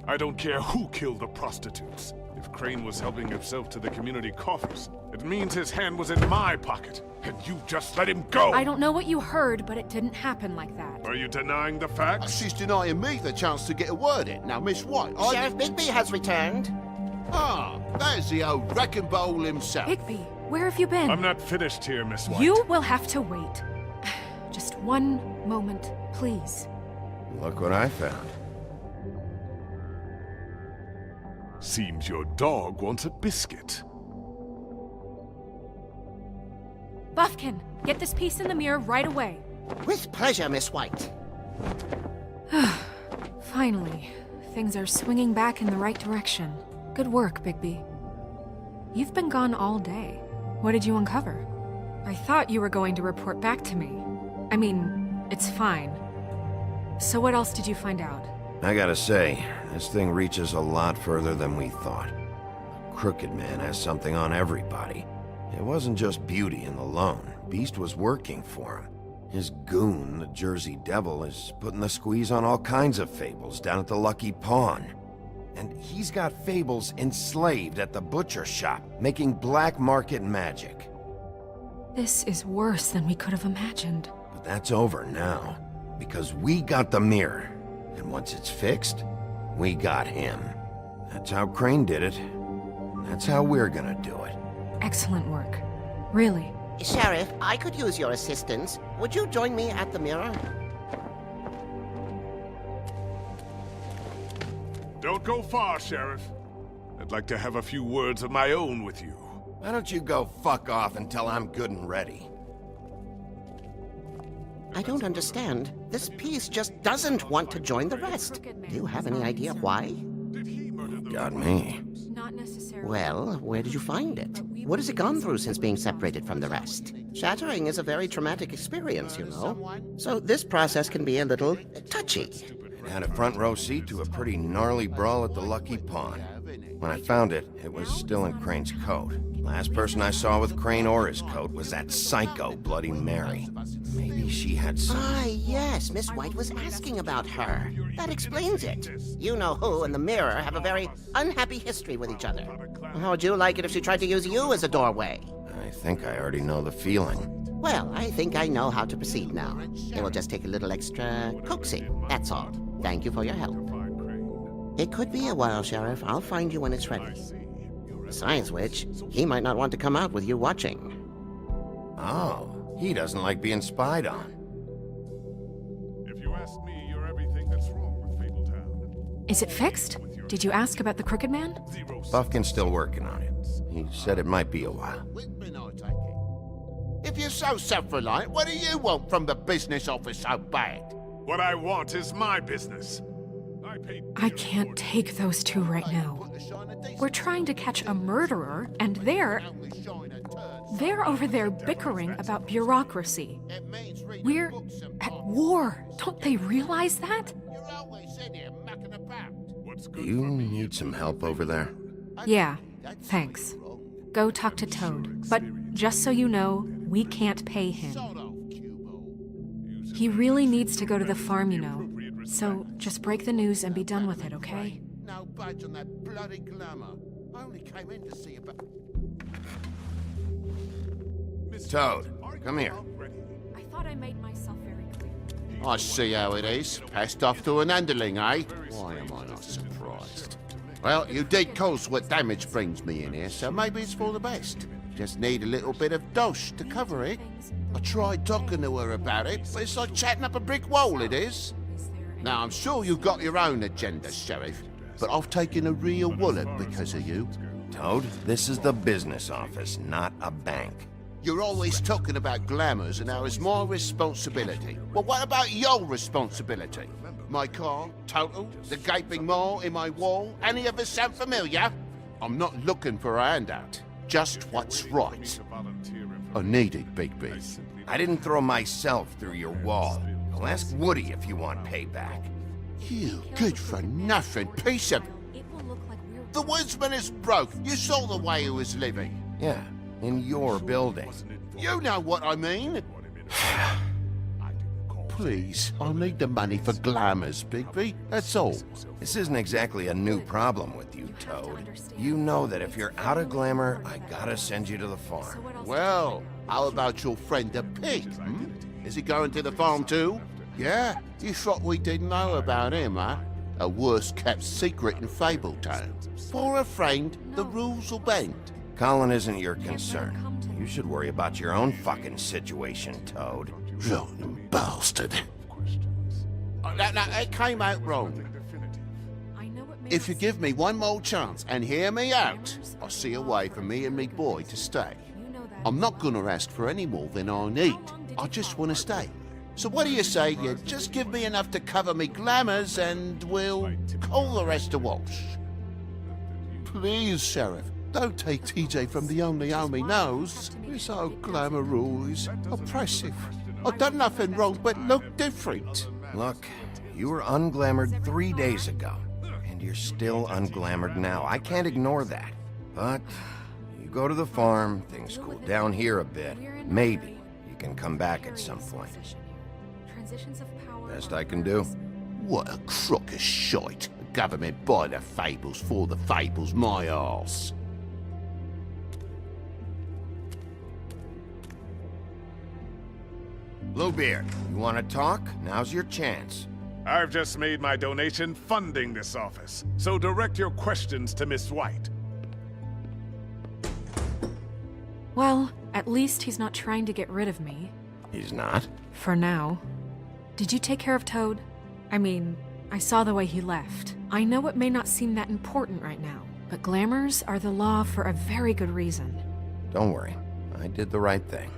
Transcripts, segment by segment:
I don't care who killed the prostitutes. If Crane was helping himself to the community coffers, it means his hand was in my pocket, and you just let him go! I don't know what you heard, but it didn't happen like that. Are you denying the facts? She's denying me the chance to get a word in. Now, Miss White, Sheriff Bigby has returned. Ah, there's the old wrecking bowl himself. Bigby, where have you been? I'm not finished here, Miss White. You will have to wait. Just one moment, please. Look what I found. Seems your dog wants a biscuit. Buffkin, get this piece in the mirror right away. With pleasure, Miss White. Finally, things are swinging back in the right direction. Good work, Bigby. You've been gone all day. What did you uncover? I thought you were going to report back to me. I mean, it's fine. So what else did you find out? I gotta say, this thing reaches a lot further than we thought. The Crooked Man has something on everybody. It wasn't just Beauty and the Lone. Beast was working for him. His goon, the Jersey Devil, is putting the squeeze on all kinds of fables down at the Lucky Pawn. And he's got fables enslaved at the butcher shop, making black market magic. This is worse than we could have imagined. But that's over now, because we got the mirror. And once it's fixed, we got him. That's how Crane did it. And that's how we're gonna do it. Excellent work. Really. Sheriff, I could use your assistance. Would you join me at the mirror? Don't go far, Sheriff. I'd like to have a few words of my own with you. Why don't you go fuck off until I'm good and ready? I don't understand. This piece just doesn't want to join the rest. Do you have any idea why? Did he murder the... Got me. Not necessarily. Well, where did you find it? What has it gone through since being separated from the rest? Shattering is a very traumatic experience, you know. So this process can be a little touchy. Had a front row seat to a pretty gnarly brawl at the Lucky Pawn. When I found it, it was still in Crane's coat. Last person I saw with Crane or his coat was that psycho Bloody Mary. Maybe she had some... Ah, yes, Miss White was asking about her. That explains it. You know who and the mirror have a very unhappy history with each other. How would you like it if she tried to use you as a doorway? I think I already know the feeling. Well, I think I know how to proceed now. It will just take a little extra coaxing, that's all. Thank you for your help. It could be a while, Sheriff. I'll find you when it's ready. Besides which, he might not want to come out with you watching. Oh, he doesn't like being spied on. If you ask me, you're everything that's wrong with Fabletown. Is it fixed? Did you ask about the Crooked Man? Buffkin's still working on it. He said it might be a while. If you're so self-reliant, what do you want from the business office so bad? What I want is my business. I can't take those two right now. We're trying to catch a murderer, and they're over there bickering about bureaucracy. We're at war. Don't they realize that? Do you need some help over there? Yeah, thanks. Go talk to Toad. But just so you know, we can't pay him. He really needs to go to the farm, you know. So just break the news and be done with it, okay? No budge on that bloody glamour. I only came in to see about... Toad, come here. I thought I made myself very clear. I see how it is. Passed off to an underling, eh? Why am I not surprised? Well, you did cause what damage brings me in here, so maybe it's for the best. Just need a little bit of dosh to cover it. I tried talking to her about it, but it's like chatting up a brick wall, it is. Now, I'm sure you've got your own agenda, Sheriff, but I've taken a real wallet because of you. Toad, this is the business office, not a bank. You're always talking about glamours and how it's my responsibility. Well, what about your responsibility? My car, total, the gaping maw in my wall, any of us sound familiar? I'm not looking for a handout, just what's right. I need it, Bigby. I didn't throw myself through your wall. I'll ask Woody if you want payback. You good-for-nothing piece of... The woodsman is broke. You saw the way he was living. Yeah, in your building. You know what I mean. Please, I need the money for glamours, Bigby. That's all. This isn't exactly a new problem with you, Toad. You know that if you're out of glamour, I gotta send you to the farm. Well, how about your friend the pig? Is he going to the farm too? Yeah? You thought we didn't know about him, huh? A worst-kept secret in Fabletown. For a friend, the rules will bend. Colin isn't your concern. You should worry about your own fucking situation, Toad. Rotten bastard. No, it came out wrong. If you give me one more chance and hear me out, I'll see a way for me and me boy to stay. I'm not gonna ask for any more than I need. I just want to stay. So what do you say you just give me enough to cover me glamours and we'll call the rest a wash? Please, Sheriff, don't take TJ from the only home he knows. This old glamour rule is oppressive. I've done nothing wrong but look different. Look, you were unglamored 3 days ago, and you're still unglamored now. I can't ignore that. But you go to the farm, things cool down here a bit. Maybe you can come back at some point. Best I can do. What a crock of shite. The government buy the fables for the fables, my arse. Bluebeard, you want to talk? Now's your chance. I've just made my donation funding this office, so direct your questions to Miss White. Well, at least he's not trying to get rid of me. He's not? For now. Did you take care of Toad? I mean, I saw the way he left. I know it may not seem that important right now, but glamours are the law for a very good reason. Don't worry. I did the right thing.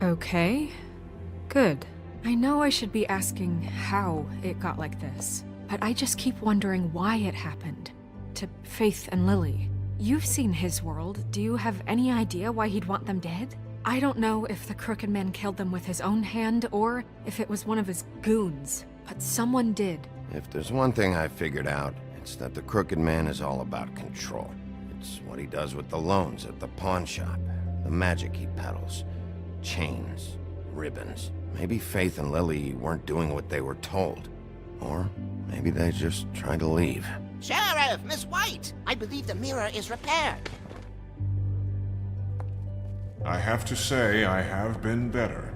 Okay. Good. I know I should be asking how it got like this, but I just keep wondering why it happened. To Faith and Lily. You've seen his world. Do you have any idea why he'd want them dead? I don't know if the Crooked Man killed them with his own hand or if it was one of his goons, but someone did. If there's one thing I figured out, it's that the Crooked Man is all about control. It's what he does with the loans at the pawn shop, the magic he peddles, chains, ribbons. Maybe Faith and Lily weren't doing what they were told. Or maybe they just tried to leave. Sheriff, Miss White, I believe the mirror is repaired. I have to say I have been better.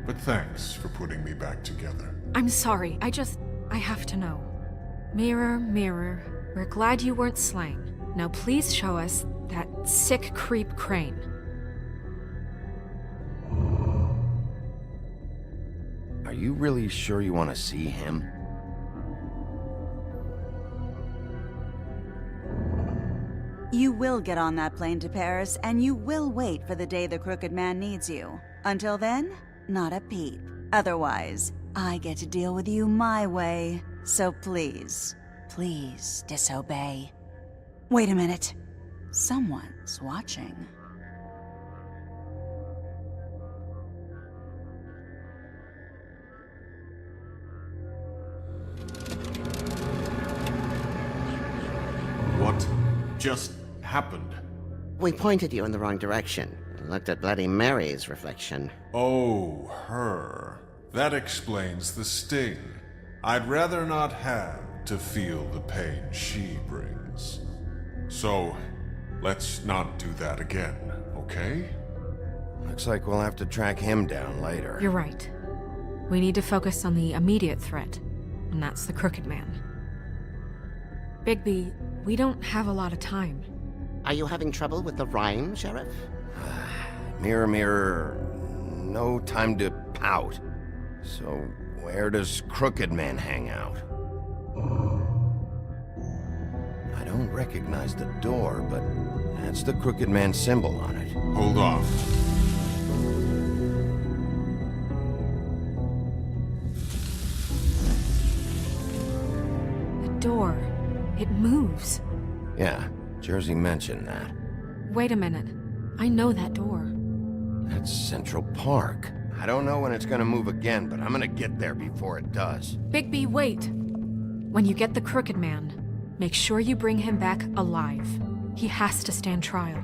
But thanks for putting me back together. I'm sorry, I have to know. Mirror, mirror, we're glad you weren't slain. Now please show us that sick creep Crane. Are you really sure you want to see him? You will get on that plane to Paris, and you will wait for the day the Crooked Man needs you. Until then, not a peep. Otherwise, I get to deal with you my way. So please, please disobey. Wait a minute. Someone's watching. What just happened? We pointed you in the wrong direction. Looked at Bloody Mary's reflection. Oh, her. That explains the sting. I'd rather not have to feel the pain she brings. So, let's not do that again, okay? Looks like we'll have to track him down later. You're right. We need to focus on the immediate threat, and that's the Crooked Man. Bigby, we don't have a lot of time. Are you having trouble with the rhyme, Sheriff? Mirror, mirror, no time to pout. So, where does Crooked Man hang out? I don't recognize the door, but that's the Crooked Man symbol on it. Hold on. The door. It moves. Yeah, Jersey mentioned that. Wait a minute. I know that door. That's Central Park. I don't know when it's gonna move again, but I'm gonna get there before it does. Bigby, wait! When you get the Crooked Man, make sure you bring him back alive. He has to stand trial.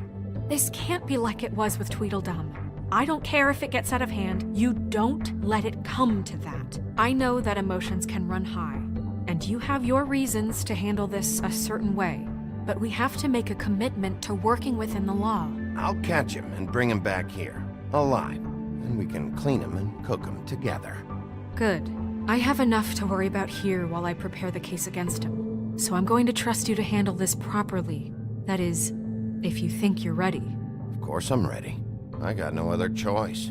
This can't be like it was with Tweedledum. I don't care if it gets out of hand. You don't let it come to that. I know that emotions can run high, and you have your reasons to handle this a certain way. But we have to make a commitment to working within the law. I'll catch him and bring him back here, alive. And we can clean him and cook him together. Good. I have enough to worry about here while I prepare the case against him. So I'm going to trust you to handle this properly. That is, if you think you're ready. Of course I'm ready. I got no other choice.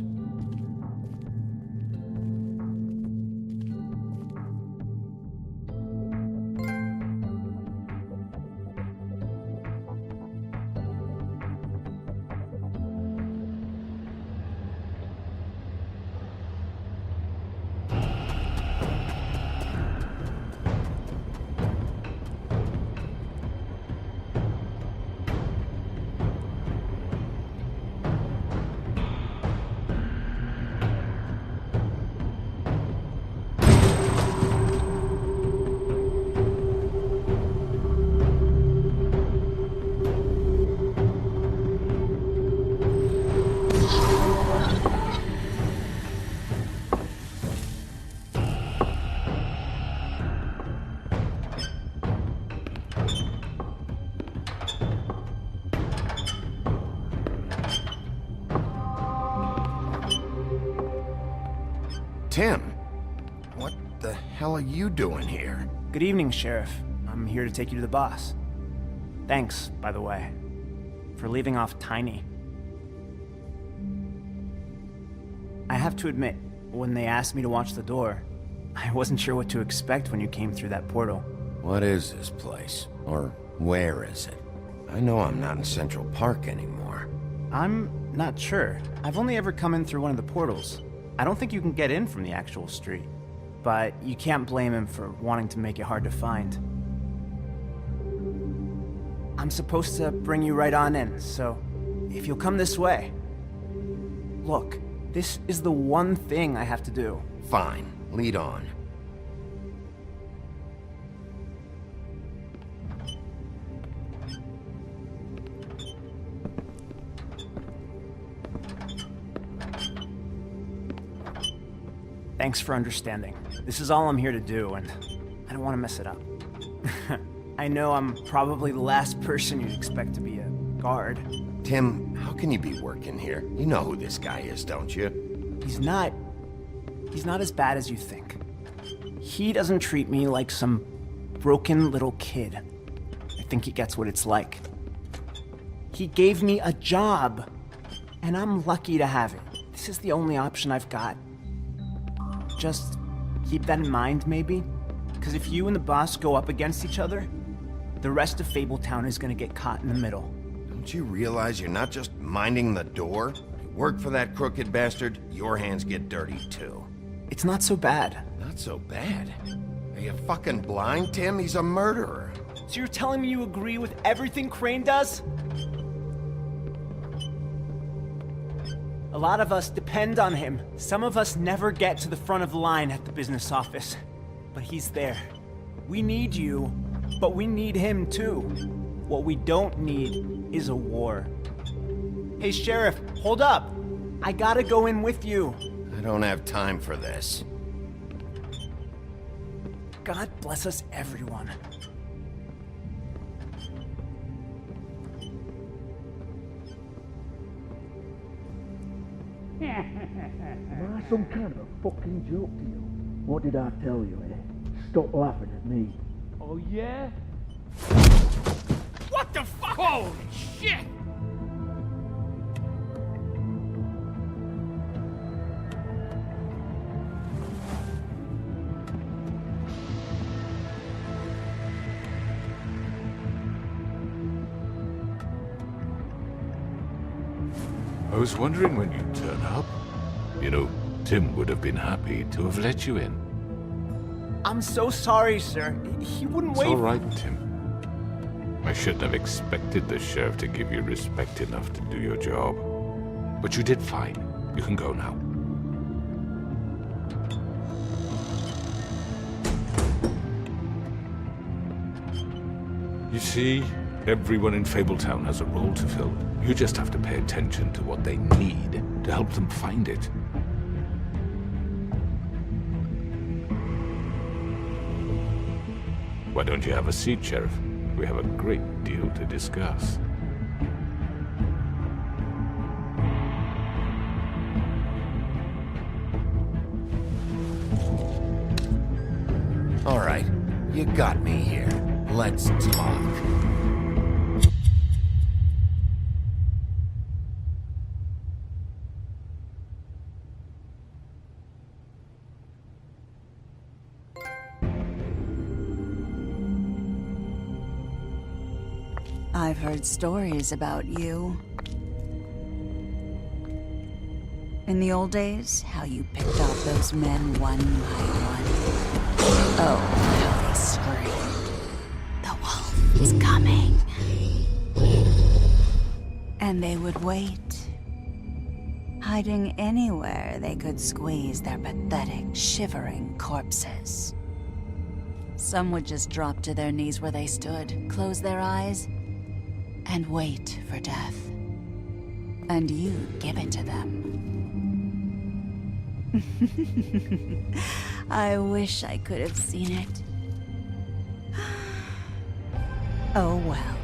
Tim, what the hell are you doing here? Good evening, Sheriff. I'm here to take you to the boss. Thanks, by the way, for leaving off Tiny. I have to admit, when they asked me to watch the door, I wasn't sure what to expect when you came through that portal. What is this place? Or where is it? I know I'm not in Central Park anymore. I'm not sure. I've only ever come in through one of the portals. I don't think you can get in from the actual street, but you can't blame him for wanting to make it hard to find. I'm supposed to bring you right on in, so if you'll come this way. Look, this is the one thing I have to do. Fine, lead on. Thanks for understanding. This is all I'm here to do, and I don't want to mess it up. I know I'm probably the last person you'd expect to be a guard. Tim, how can you be working here? You know who this guy is, don't you? He's not as bad as you think. He doesn't treat me like some broken little kid. I think he gets what it's like. He gave me a job, and I'm lucky to have it. This is the only option I've got. Just keep that in mind, maybe? Because if you and the boss go up against each other, the rest of Fabletown is gonna get caught in the middle. Don't you realize you're not just minding the door? You work for that crooked bastard, your hands get dirty too. It's not so bad. Not so bad. Are you fucking blind, Tim? He's a murderer. So you're telling me you agree with everything Crane does? A lot of us depend on him. Some of us never get to the front of the line at the business office. But he's there. We need you, but we need him too. What we don't need is a war. Hey, Sheriff, hold up. I gotta go in with you. I don't have time for this. God bless us, everyone. Am I some kind of a fucking joke to you? What did I tell you, eh? Stop laughing at me. Oh, yeah? What the fuck? Holy shit! I was wondering when you'd turn up. You know, Tim would have been happy to have let you in. I'm so sorry, sir. He wouldn't wait. It's all right, Tim. I shouldn't have expected the sheriff to give you respect enough to do your job. But you did fine. You can go now. You see, Everyone in Fabletown has a role to fill. You just have to pay attention to what they need to help them find it. Why don't you have a seat, Sheriff? We have a great deal to discuss. All right, you got me here. Let's talk. I've heard stories about you. In the old days, how you picked off those men one by one. Oh, how they screamed. The wolf is coming. And they would wait, hiding anywhere they could squeeze their pathetic, shivering corpses. Some would just drop to their knees where they stood, close their eyes, and wait for death. And you'd give it to them. I wish I could have seen it. Oh well.